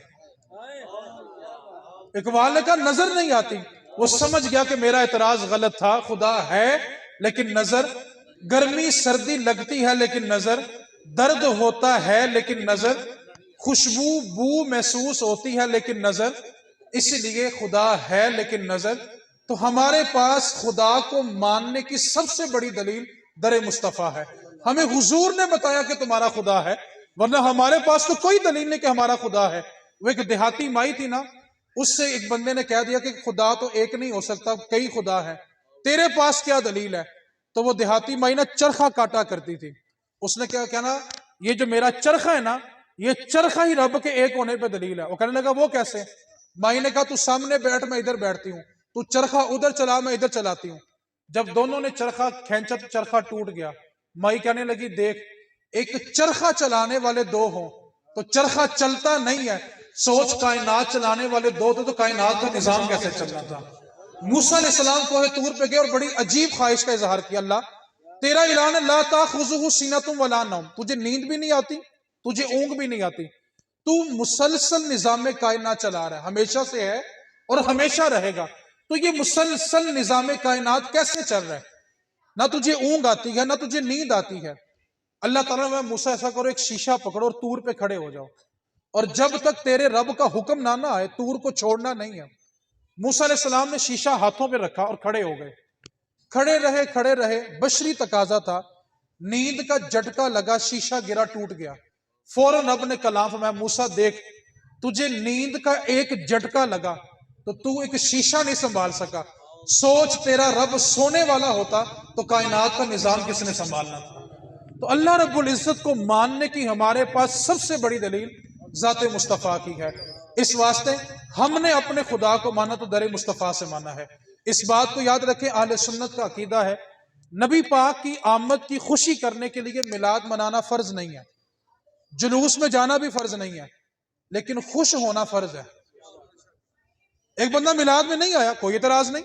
اقبال نے کہا نظر نہیں آتی۔ وہ سمجھ گیا کہ میرا اعتراض غلط تھا، خدا ہے لیکن نظر، گرمی سردی لگتی ہے لیکن نظر، درد ہوتا ہے لیکن نظر، خوشبو بو محسوس ہوتی ہے لیکن نظر، اس لیے خدا ہے لیکن نظر۔ تو ہمارے پاس خدا کو ماننے کی سب سے بڑی دلیل در مصطفیٰ ہے۔ ہمیں حضور نے بتایا کہ تمہارا خدا ہے، ورنہ ہمارے پاس تو کوئی دلیل نہیں کہ ہمارا خدا ہے۔ وہ ایک دیہاتی مائی تھی نا، اس سے ایک بندے نے کہہ دیا کہ خدا تو ایک نہیں ہو سکتا، کئی خدا ہے، تیرے پاس کیا دلیل ہے؟ تو وہ دیہاتی مائی نا چرخہ کاٹا کرتی تھی، اس نے کیا کہنا یہ جو میرا چرخہ ہے نا، یہ چرخہ ہی رب کے ایک ہونے پہ دلیل ہے۔ وہ کہنے لگا وہ کیسے؟ مائی نے کہا تو سامنے بیٹھ میں ادھر بیٹھتی ہوں، تو چرخہ ادھر چلا میں ادھر چلاتی ہوں۔ جب دونوں نے چرخہ کھینچا تو چرخہ ٹوٹ گیا۔ مائی کہنے لگی دیکھ، ایک چرخہ چلانے والے دو ہوں تو چرخہ چلتا نہیں ہے، سوچ کائنات چلانے والے دو تو کائنات کا نظام کیسے چلنا تھا۔ موسیٰ علیہ السلام کوہ طور پہ گئے اور بڑی عجیب خواہش کا اظہار کیا، اللہ تیرا اعلان ہے لا تاخذہ سینۃ ولا نوم، تجھے نیند بھی نہیں آتی، تجھے اونگ بھی نہیں آتی، تو مسلسل نظام کائنات چلا رہا ہے، ہمیشہ سے ہے اور ہمیشہ رہے گا، تو یہ مسلسل نظام کائنات کیسے چل رہا ہے؟ نہ تجھے اونگ آتی ہے نہ تجھے نیند آتی ہے۔ اللہ تعالیٰ میں موسیٰ ایسا کرو ایک شیشہ پکڑو اور طور پہ کھڑے ہو جاؤ، اور جب تک تیرے رب کا حکم نہ آئے طور کو چھوڑنا نہیں ہے۔ موسیٰ علیہ السلام نے شیشہ ہاتھوں پہ رکھا اور کھڑے ہو گئے، کھڑے رہے، بشری تقاضا تھا، نیند کا جھٹکا لگا، شیشہ گرا ٹوٹ گیا، فوراً رب نے کلام فرمایا موسیٰ دیکھ تجھے نیند کا ایک جھٹکا لگا تو تو ایک شیشہ نہیں سنبھال سکا، سوچ تیرا رب سونے والا ہوتا تو کائنات کا نظام کس نے سنبھالنا تھا۔ تو اللہ رب العزت کو ماننے کی ہمارے پاس سب سے بڑی دلیل ذات مصطفیٰ کی ہے۔ اس واسطے ہم نے اپنے خدا کو مانا تو در مصطفیٰ سے مانا ہے۔ اس بات کو یاد رکھیں، اہل سنت کا عقیدہ ہے نبی پاک کی آمد کی خوشی کرنے کے لیے میلاد منانا فرض نہیں ہے، جلوس میں جانا بھی فرض نہیں ہے، لیکن خوش ہونا فرض ہے۔ ایک بندہ میلاد میں نہیں آیا کوئی اعتراض نہیں،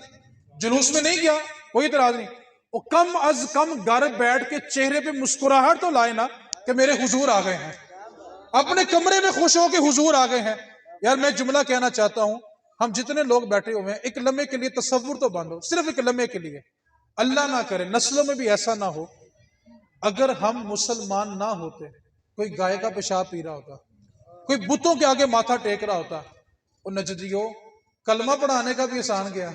جلوس میں نہیں گیا کوئی اعتراض نہیں، وہ کم از کم گھر بیٹھ کے چہرے پہ مسکراہٹ تو لائے نا کہ میرے حضور آ گئے ہیں، اپنے کمرے میں خوش ہو کے حضور آ گئے ہیں۔ یار میں جملہ کہنا چاہتا ہوں، ہم جتنے لوگ بیٹھے ہوئے ہیں ایک لمحے کے لیے تصور تو باندھو، صرف ایک لمحے کے لیے، اللہ نہ کرے نسلوں میں بھی ایسا نہ ہو، اگر ہم مسلمان نہ ہوتے کوئی گائے کا پیشاب پی رہا ہوتا، کوئی بتوں کے آگے ماتھا ٹیک رہا ہوتا، اور نجدیو کلمہ پڑھانے کا بھی آسان گیا،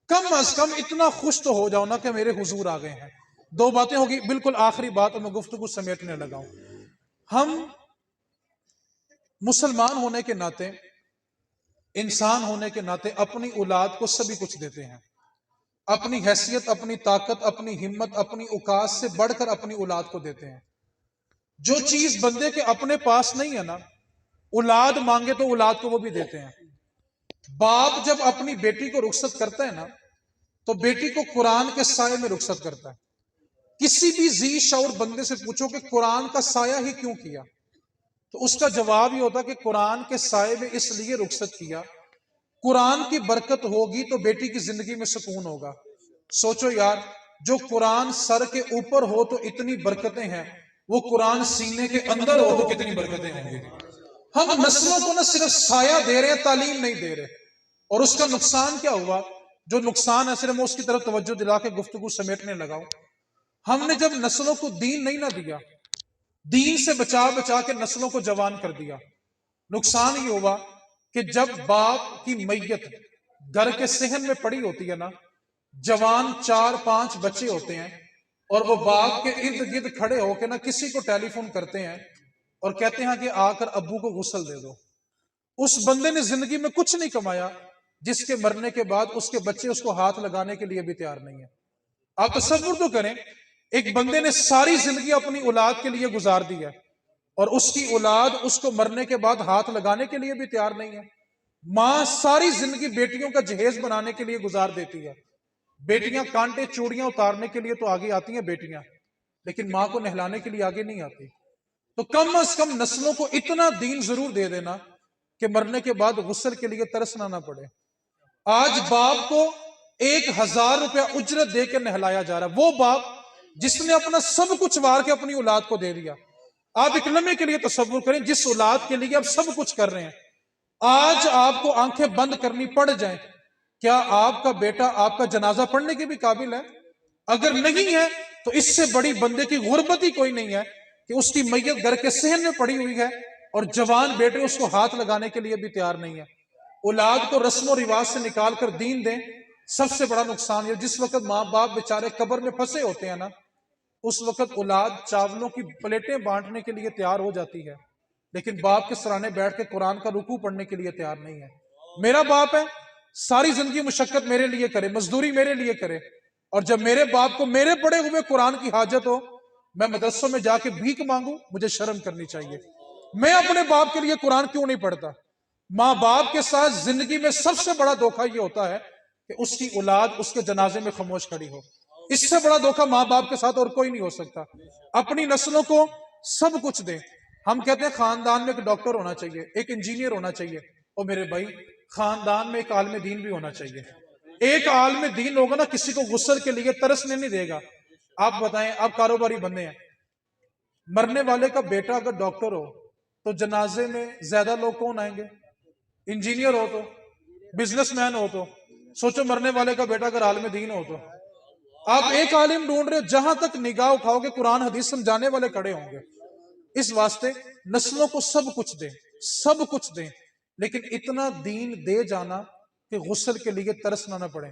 کم از کم اتنا خوش تو ہو جاؤ نا کہ میرے حضور آ گئے ہیں۔ دو باتیں ہوگی، بالکل آخری بات اور میں گفتگو سمیٹنے لگا ہوں۔ ہم مسلمان ہونے کے ناطے، انسان ہونے کے ناطے اپنی اولاد کو سبھی کچھ دیتے ہیں، اپنی حیثیت، اپنی طاقت، اپنی ہمت، اپنی اوقات سے بڑھ کر اپنی اولاد کو دیتے ہیں۔ جو چیز بندے کے اپنے پاس نہیں ہے نا، اولاد مانگے تو اولاد کو وہ بھی دیتے ہیں۔ باپ جب اپنی بیٹی کو رخصت کرتا ہے نا، تو بیٹی کو قرآن کے سائے میں رخصت کرتا ہے۔ کسی بھی ذی شعور بندے سے پوچھو کہ قرآن کا سایہ ہی کیوں کیا، تو اس کا جواب یہ ہوتا کہ قرآن کے سائے میں اس لیے رخصت کیا، قرآن کی برکت ہوگی تو بیٹی کی زندگی میں سکون ہوگا۔ سوچو یار، جو قرآن سر کے اوپر ہو تو اتنی برکتیں ہیں، وہ قرآن سینے کے اندر ہو تو کتنی برکتیں ہوں گی۔ ہم نسلوں کو نہ صرف سایہ دے رہے ہیں، تعلیم نہیں دے رہے، اور اس کا نقصان کیا ہوا؟ جو نقصان ہے صرف میں اس کی طرف توجہ دلا کے گفتگو سمیٹنے لگا ہوں۔ ہم نے جب نسلوں کو دین نہیں نہ دیا، دین سے بچا بچا کے نسلوں کو جوان کر دیا، نقصان یہ ہوا کہ جب باپ کی میت گھر کے صحن میں پڑی ہوتی ہے نا، جوان 4-5 بچے ہوتے ہیں، اور وہ باپ کے ارد گرد کھڑے ہو کے نا کسی کو ٹیلی فون کرتے ہیں اور کہتے ہیں کہ آ کر ابو کو غسل دے دو۔ اس بندے نے زندگی میں کچھ نہیں کمایا، جس کے مرنے کے بعد اس کے بچے اس کو ہاتھ لگانے کے لیے بھی تیار نہیں ہیں۔ آپ تصور تو کریں، ایک بندے نے ساری زندگی اپنی اولاد کے لیے گزار دی ہے، اور اس کی اولاد اس کو مرنے کے بعد ہاتھ لگانے کے لیے بھی تیار نہیں ہے۔ ماں ساری زندگی بیٹیوں کا جہیز بنانے کے لیے گزار دیتی ہے، بیٹیاں کانٹے چوڑیاں اتارنے کے لیے تو آگے آتی ہیں بیٹیاں، لیکن ماں کو نہلانے کے لیے آگے نہیں آتی۔ تو کم از کم نسلوں کو اتنا دین ضرور دے دینا کہ مرنے کے بعد غسل کے لیے ترسنا نہ پڑے۔ آج باپ کو 1000 روپیہ اجرت دے کے نہلایا جا رہا ہے، وہ باپ جس نے اپنا سب کچھ وار کے اپنی اولاد کو دے دیا۔ آپ ایک لمحے کے لیے تصور کریں، جس اولاد کے لیے آپ سب کچھ کر رہے ہیں، آج آپ کو آنکھیں بند کرنی پڑ جائیں، کیا آپ کا بیٹا آپ کا جنازہ پڑھنے کے بھی قابل ہے؟ اگر نہیں ہے تو اس سے بڑی بندے کی غربت ہی کوئی نہیں ہے کہ اس کی میت گھر کے صحن میں پڑی ہوئی ہے اور جوان بیٹے اس کو ہاتھ لگانے کے لیے بھی تیار نہیں ہے۔ اولاد کو رسم و رواج سے نکال کر دین دیں، سب سے بڑا نقصان یہ۔ جس وقت ماں باپ بیچارے قبر میں پھنسے ہوتے ہیں نا، اس وقت اولاد چاولوں کی پلیٹیں بانٹنے کے لیے تیار ہو جاتی ہے، لیکن باپ کے سرانے بیٹھ کے قرآن کا رکوع پڑھنے کے لیے تیار نہیں ہے۔ میرا باپ ہے، ساری زندگی مشقت میرے لیے کرے، مزدوری میرے لیے کرے، اور جب میرے باپ کو میرے پڑے ہوئے قرآن کی حاجت ہو، میں مدرسوں میں جا کے بھیک مانگوں، مجھے شرم کرنی چاہیے۔ میں اپنے باپ کے لیے قرآن کیوں نہیں پڑھتا؟ ماں باپ کے ساتھ زندگی میں سب سے بڑا دھوکہ یہ ہوتا ہے کہ اس کی اولاد اس کے جنازے میں خاموش کھڑی ہو۔ اس سے بڑا دھوکہ ماں باپ کے ساتھ اور کوئی نہیں ہو سکتا۔ اپنی نسلوں کو سب کچھ دیں۔ ہم کہتے ہیں خاندان میں ایک ڈاکٹر ہونا چاہیے، ایک انجینئر ہونا چاہیے، اور میرے بھائی خاندان میں ایک عالم دین بھی ہونا چاہیے۔ ایک عالم دین ہوگا نا، کسی کو غسل کے لیے ترسنے نہیں دے گا۔ آپ بتائیں، آپ کاروباری بندے ہیں، مرنے والے کا بیٹا اگر ڈاکٹر ہو تو جنازے میں زیادہ لوگ کون آئیں گے؟ انجینئر ہو تو، بزنس مین ہو تو، سوچو مرنے والے کا بیٹا اگر عالم دین ہو تو۔ آپ ایک عالم ڈھونڈ رہے ہو، جہاں تک نگاہ اٹھاؤ گے قرآن حدیث سمجھانے والے کھڑے ہوں گے۔ اس واسطے نسلوں کو سب کچھ دیں، سب کچھ دیں، لیکن اتنا دین دے جانا کہ غسل کے لیے ترسنا نہ پڑے۔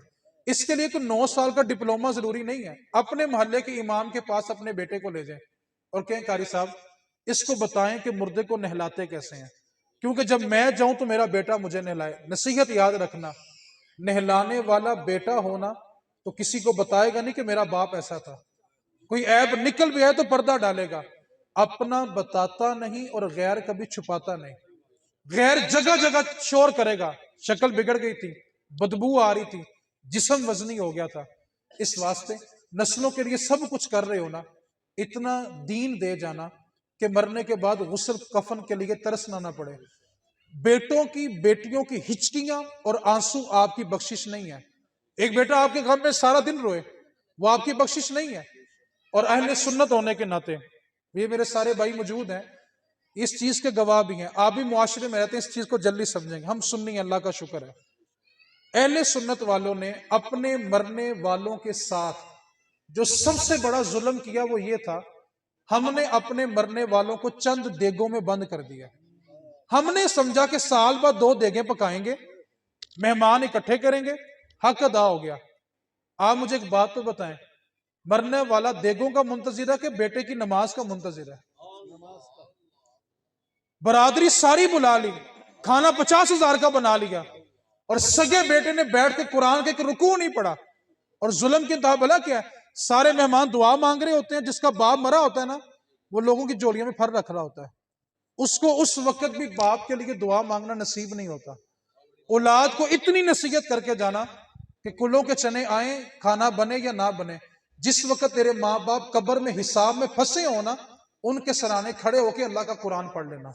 اس کے لیے کوئی 9 سال کا ڈپلومہ ضروری نہیں ہے۔ اپنے محلے کے امام کے پاس اپنے بیٹے کو لے جائیں اور کہیں قاری صاحب اس کو بتائیں کہ مردے کو نہلاتے کیسے ہیں، کیونکہ جب میں جاؤں تو میرا بیٹا مجھے نہلائے۔ نصیحت یاد رکھنا، نہلانے والا بیٹا ہونا تو کسی کو بتائے گا نہیں کہ میرا باپ ایسا تھا۔ کوئی عیب نکل بھی ہے تو پردہ ڈالے گا، اپنا بتاتا نہیں اور غیر کبھی چھپاتا نہیں۔ غیر جگہ جگہ شور کرے گا، شکل بگڑ گئی تھی، بدبو آ رہی تھی، جسم وزنی ہو گیا تھا۔ اس واسطے نسلوں کے لیے سب کچھ کر رہے ہو نا، اتنا دین دے جانا کہ مرنے کے بعد غسل کفن کے لیے ترسنا نہ پڑے۔ بیٹوں کی بیٹیوں کی ہچکیاں اور آنسو آپ کی بخشش نہیں ہے۔ ایک بیٹا آپ کے غم میں سارا دن روئے، وہ آپ کی بخشش نہیں ہے۔ اور اہل سنت ہونے کے ناطے، یہ میرے سارے بھائی موجود ہیں، اس چیز کے گواہ بھی ہیں، آپ بھی معاشرے میں رہتے ہیں، اس چیز کو جلدی سمجھیں گے۔ ہم سنی ہیں، اللہ کا شکر ہے۔ اہل سنت والوں نے اپنے مرنے والوں کے ساتھ جو سب سے بڑا ظلم کیا وہ یہ تھا، ہم نے اپنے مرنے والوں کو چند دیگوں میں بند کر دیا۔ ہم نے سمجھا کہ سال بعد 2 دیگیں پکائیں گے، مہمان اکٹھے کریں گے، حق ادا ہو گیا۔ آپ مجھے ایک بات تو بتائیں، مرنے والا دیگوں کا منتظر ہے کہ بیٹے کی نماز کا منتظر ہے؟ برادری ساری بلا لی, کھانا 50,000 کا بنا لیا, اور سگے بیٹے نے بیٹھ کے قرآن کے ایک رکوع نہیں پڑھا. اور ظلم کی انتہا بلا کیا ہے, سارے مہمان دعا مانگ رہے ہوتے ہیں, جس کا باپ مرا ہوتا ہے نا وہ لوگوں کی جوڑیوں میں پھر رکھ رہا ہوتا ہے, اس کو اس وقت بھی باپ کے لیے دعا مانگنا نصیب نہیں ہوتا. اولاد کو اتنی نصیحت کر کے جانا کہ کلوں کے چنے آئیں, کھانا بنے یا نہ بنے, جس وقت تیرے ماں باپ قبر میں حساب میں پھنسے ہونا, ان کے سرانے کھڑے ہو کے اللہ کا قرآن پڑھ لینا.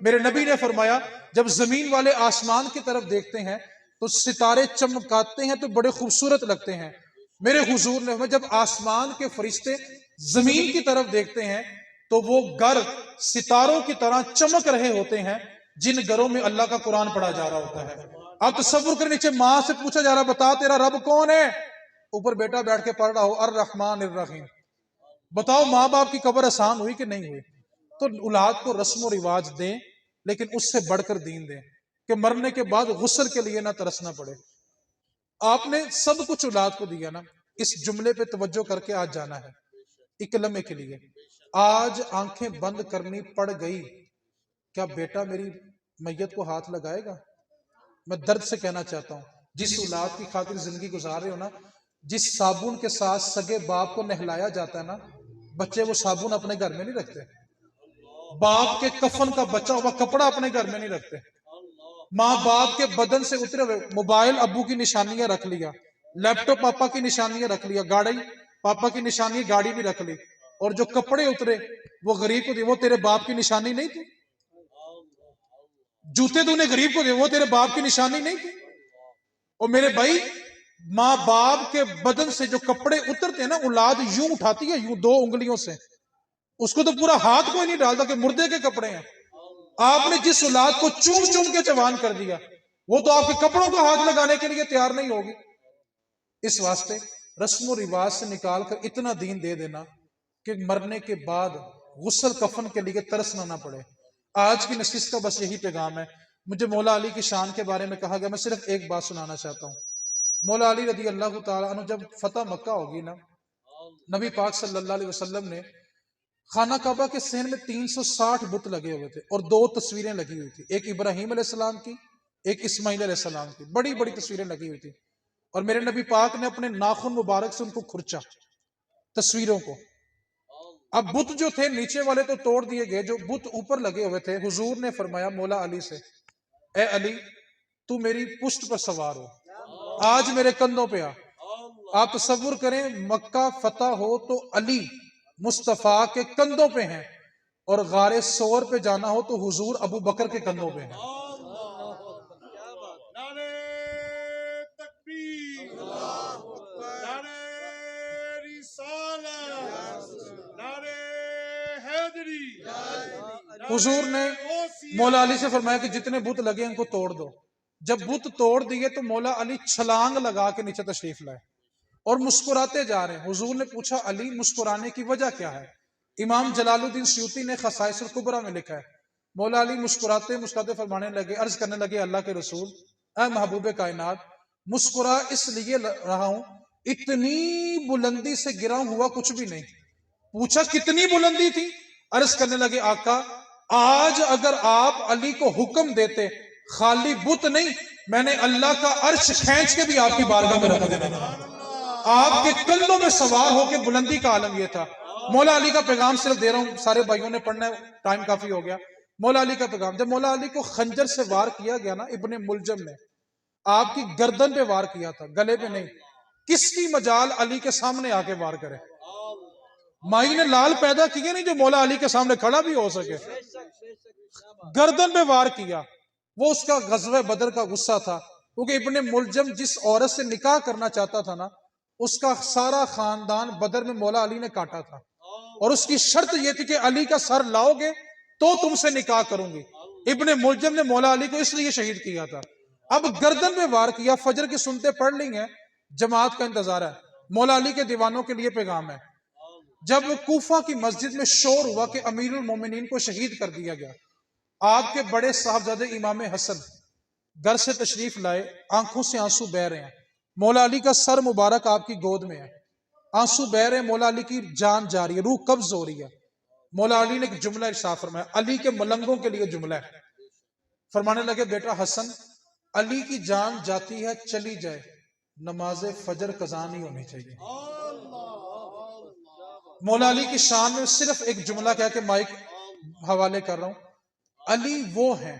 میرے نبی نے فرمایا جب زمین والے آسمان کی طرف دیکھتے ہیں تو ستارے چمکاتے ہیں تو بڑے خوبصورت لگتے ہیں. میرے حضور نے فرمایا جب آسمان کے فرشتے زمین کی طرف دیکھتے ہیں تو وہ گھر ستاروں کی طرح چمک رہے ہوتے ہیں جن گھروں میں اللہ کا قرآن پڑھا جا رہا ہوتا ہے. اب تصور کر, نیچے ماں سے پوچھا جا رہا بتا تیرا رب کون ہے, اوپر بیٹا بیٹھ کے پڑھ رہا ہو الرحمن الرحیم. بتاؤ ماں باپ کی قبر آسان ہوئی کہ نہیں ہوئی؟ تو اولاد کو رسم و رواج دیں, لیکن اس سے بڑھ کر دین دیں کہ مرنے کے بعد غسل کے لیے نہ ترسنا پڑے. آپ نے سب کچھ اولاد کو دیا نا, اس جملے پہ توجہ کر کے آج جانا ہے ایک لمحے کے لیے. آج آنکھیں بند کرنی پڑ گئی, کیا بیٹا میری میت کو ہاتھ لگائے گا؟ میں درد سے کہنا چاہتا ہوں, جس اولاد کی خاطر زندگی گزار رہے ہو نا, جس صابن کے ساتھ سگے باپ کو نہلایا جاتا ہے نا, بچے وہ صابن اپنے گھر میں نہیں رکھتے. باپ کے کفن کا بچا ہوا کپڑا اپنے گھر میں نہیں رکھتے. ماں باپ کے بدن سے اترے ہوئے موبائل ابو کی نشانیاں رکھ لیا, لیپ ٹاپ پاپا کی نشانیاں رکھ لیا, گاڑی پاپا کی نشانی گاڑی بھی رکھ لی, اور جو کپڑے اترے وہ غریب کو دے, وہ تیرے باپ کی نشانی نہیں تھی. جوتے تو نے غریب کو دے, وہ تیرے باپ کی نشانی نہیں تھی. اور میرے بھائی ماں باپ کے بدن سے جو کپڑے اترتے ہیں نا, اولاد یوں اٹھاتی ہے یوں 2 انگلیوں سے, اس کو تو پورا ہاتھ کوئی نہیں ڈالتا کہ مردے کے کپڑے ہیں. آپ نے جس اولاد کو چوم چوم کے جوان کر دیا, وہ تو آپ کے کپڑوں کو ہاتھ لگانے کے لیے تیار نہیں ہوگی. اس واسطے رسم و رواج سے نکال کر اتنا دین دے دینا کہ مرنے کے بعد غسل کفن کے لیے ترسنا نہ پڑے. آج کی نشست کا بس یہی پیغام ہے. مجھے مولا علی کی شان کے بارے میں کہا گیا, میں صرف ایک بات سنانا چاہتا ہوں. مولا علی رضی اللہ تعالیٰ عنہ جب فتح مکہ ہوگی نا, نبی پاک صلی اللہ علیہ وسلم نے خانہ کعبہ کے صحن میں 360 بت لگے ہوئے تھے اور 2 تصویریں لگی ہوئی تھی, ایک ابراہیم علیہ السلام کی, ایک اسماعیل علیہ السلام کی, بڑی بڑی تصویریں لگی ہوئی تھی. اور میرے نبی پاک نے اپنے ناخن مبارک سے ان کو کھرچا, تصویروں کو. اب بت جو تھے نیچے والے تو توڑ دیے گئے, جو بت اوپر لگے ہوئے تھے حضور نے فرمایا مولا علی سے, اے علی تو میری پشت پر سوار ہو, آج میرے کندھوں پہ آ. آپ تصور کریں مکہ فتح ہو تو علی مصطفیٰ کے کندھوں پہ ہیں, اور غار سور پہ جانا ہو تو حضور ابو بکر کے کندھوں پہ ہیں. حضور نے مولا علی سے فرمایا کہ جتنے بت لگے ان کو توڑ دو. جب بت توڑ دیے تو مولا علی چھلانگ لگا کے نیچے تشریف لائے اور مسکراتے جا رہے ہیں. حضور نے پوچھا علی مسکرانے کی وجہ کیا ہے؟ امام جلال الدین سیوطی نے خصائص الکبریٰ میں لکھا ہے, مولا علی مسکراتے مسکراتے فرمانے لگے, عرض کرنے لگے اللہ کے رسول, اے محبوب کائنات, مسکرا اس لیے رہا ہوں اتنی بلندی سے گرا ہوا کچھ بھی نہیں. پوچھا کتنی بلندی تھی؟ عرض کرنے لگے آقا آج اگر آپ علی کو حکم دیتے خالی بت نہیں, میں نے اللہ کا عرش کھینچ کے بھی آپ کی بارگاہ میں رکھ دینا تھا. آپ کے کندھوں میں سوار ہو کے بلندی کا عالم یہ تھا. مولا علی کا پیغام صرف دے رہا ہوں, سارے بھائیوں نے پڑھنا ہے, ٹائم کافی ہو گیا. مولا علی کا پیغام, جب مولا علی کو خنجر سے وار کیا گیا نا, ابن ملجم نے آپ کی گردن پہ وار کیا تھا, گلے پہ نہیں. کس کی مجال علی کے سامنے آ کے وار کرے؟ مائی نے لال پیدا کیے نہیں جو مولا علی کے سامنے کھڑا بھی ہو سکے. گردن پہ وار کیا. وہ اس کا غزوہ بدر کا غصہ تھا, کیونکہ ابن ملجم جس عورت سے نکاح کرنا چاہتا تھا نا, اس کا سارا خاندان بدر میں مولا علی نے کاٹا تھا, اور اس کی شرط یہ تھی کہ علی کا سر لاؤ گے تو تم سے نکاح کروں گی. ابن ملجم نے مولا علی کو اس لیے شہید کیا تھا. اب گردن پہ وار کیا, فجر کی سنتے پڑھ لی ہیں, جماعت کا انتظار ہے. مولا علی کے دیوانوں کے لیے پیغام ہے. جب کوفہ کی مسجد میں شور ہوا کہ امیر المومنین کو شہید کر دیا گیا, آپ کے بڑے صاحبزادے امام حسن گھر سے تشریف لائے, آنکھوں سے آنسو بہ رہے ہیں. مولا علی کا سر مبارک آپ کی گود میں ہے, آنسو بہ رہے ہیں, مولا علی کی جان جا رہی ہے, روح قبض ہو رہی ہے. مولا علی نے ایک جملہ ارشاد فرمایا، علی کے ملنگوں کے لیے جملہ ہے، فرمانے لگے بیٹا حسن، علی کی جان جاتی ہے چلی جائے، نماز فجر قضا نہیں ہونی چاہیے۔ مولا علی کی شان میں صرف ایک جملہ کہہ کے مائک حوالے کر رہا ہوں، علی وہ ہیں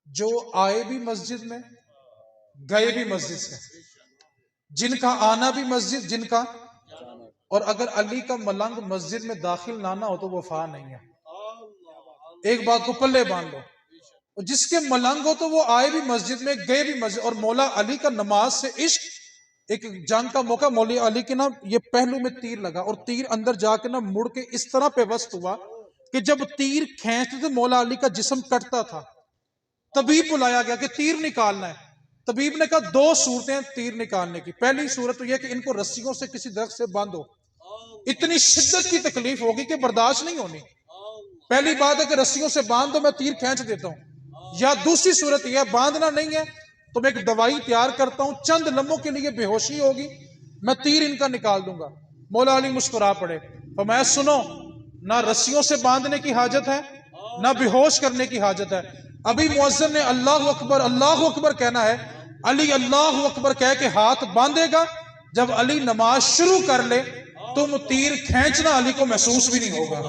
جو آئے بھی مسجد میں، گئے بھی مسجد سے، جن کا آنا بھی مسجد، جن کا، اور اگر علی کا ملنگ مسجد میں داخل نہ ہو تو وفا نہیں ہے۔ ایک بات کو پلے باندھ لو، جس کے ملنگ ہو تو وہ آئے بھی مسجد میں، گئے بھی مسجد۔ اور مولا علی کا نماز سے عشق، ایک جنگ کا موقع، مولا علی کے نا یہ پہلو میں تیر لگا اور تیر اندر جا کے نا مڑ کے اس طرح پیوست ہوا کہ جب تیر کھینچتے تو مولا علی کا جسم کٹتا تھا۔ طبیب بلایا گیا کہ تیر نکالنا ہے، طبیب نے کہا دو صورتیں تیر نکالنے کی، پہلی صورت تو یہ کہ ان کو رسیوں سے کسی درخت سے باندھو، اتنی شدت کی تکلیف ہوگی کہ برداشت نہیں ہونی، پہلی بات ہے کہ رسیوں سے باندھ دو میں تیر کھینچ دیتا ہوں، یا دوسری صورت یہ ہے باندھنا نہیں ہے تو میں ایک دوائی تیار کرتا ہوں، چند لمحوں کے لیے بے ہوشی ہوگی، میں تیر ان کا نکال دوں گا۔ مولا علی مسکرا پڑے، فرمایا سنو، نہ رسیوں سے باندھنے کی حاجت ہے نہ بے ہوش کرنے کی حاجت ہے، ابھی مؤذن نے اللہ اکبر کہنا ہے، علی اللہ اکبر کہہ کے ہاتھ باندھے گا، جب علی نماز شروع کر لے تم تیر کھینچنا علی کو محسوس بھی نہیں ہوگا۔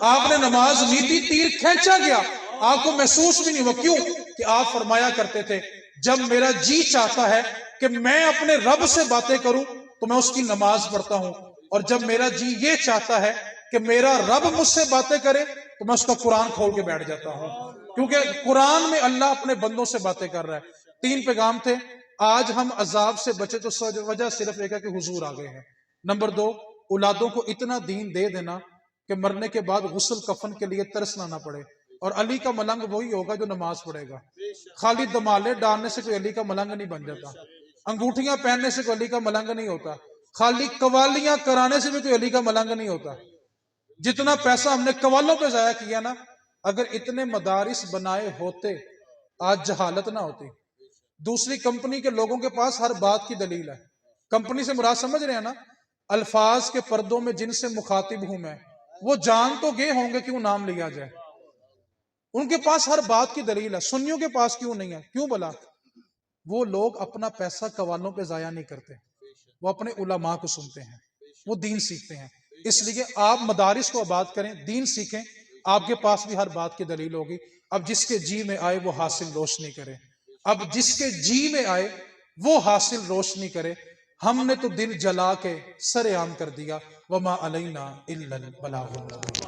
آپ نے نماز لی تھی، تیر کھینچا گیا، آپ کو محسوس بھی نہیں ہوا، کیوں کہ آپ فرمایا کرتے تھے جب میرا جی چاہتا ہے کہ میں اپنے رب سے باتیں کروں تو میں اس کی نماز پڑھتا ہوں، اور جب میرا جی یہ چاہتا ہے کہ میرا رب مجھ سے باتیں کرے تو میں اس کا قرآن کھول کے بیٹھ جاتا ہوں، کیونکہ قرآن میں اللہ اپنے بندوں سے باتیں کر رہا ہے۔ 3 پیغام تھے، آج ہم عذاب سے بچے تو وجہ صرف ایک ہے کہ حضور آ گئے ہیں۔ نمبر 2، اولادوں کو اتنا دین دے دینا کہ مرنے کے بعد غسل کفن کے لیے ترسنا نہ پڑے، اور علی کا ملنگ وہی ہوگا جو نماز پڑھے گا۔ خالی دمالے ڈالنے سے کوئی علی کا ملنگ نہیں بن جاتا، انگوٹھیاں پہننے سے کوئی علی کا ملنگ نہیں ہوتا، خالی قوالیاں کرانے سے بھی کوئی علی کا ملنگ نہیں ہوتا۔ جتنا پیسہ ہم نے قوالوں پہ ضائع کیا نا، اگر اتنے مدارس بنائے ہوتے آج جہالت نہ ہوتی۔ دوسری کمپنی کے لوگوں کے پاس ہر بات کی دلیل ہے، کمپنی سے مراد سمجھ رہے ہیں نا، الفاظ کے پردوں میں جن سے مخاطب ہوں میں، وہ جان تو گئے ہوں گے کیوں نام لیا جائے، ان کے پاس ہر بات کی دلیل ہے، سنیوں کے پاس کیوں نہیں ہے؟ کیوں بلا؟ وہ لوگ اپنا پیسہ قوالوں پہ ضائع نہیں کرتے، وہ اپنے علماء کو سنتے ہیں، وہ دین سیکھتے ہیں۔ اس لیے آپ مدارس کو آباد کریں، دین سیکھیں، آپ کے پاس بھی ہر بات کی دلیل ہوگی۔ اب جس کے جی میں آئے وہ حاصل روشنی کرے، اب جس کے جی میں آئے وہ حاصل روشنی کرے۔ ہم نے تو دل جلا کے سر عام کر دیا، وما علینا الا البلاغ المبین۔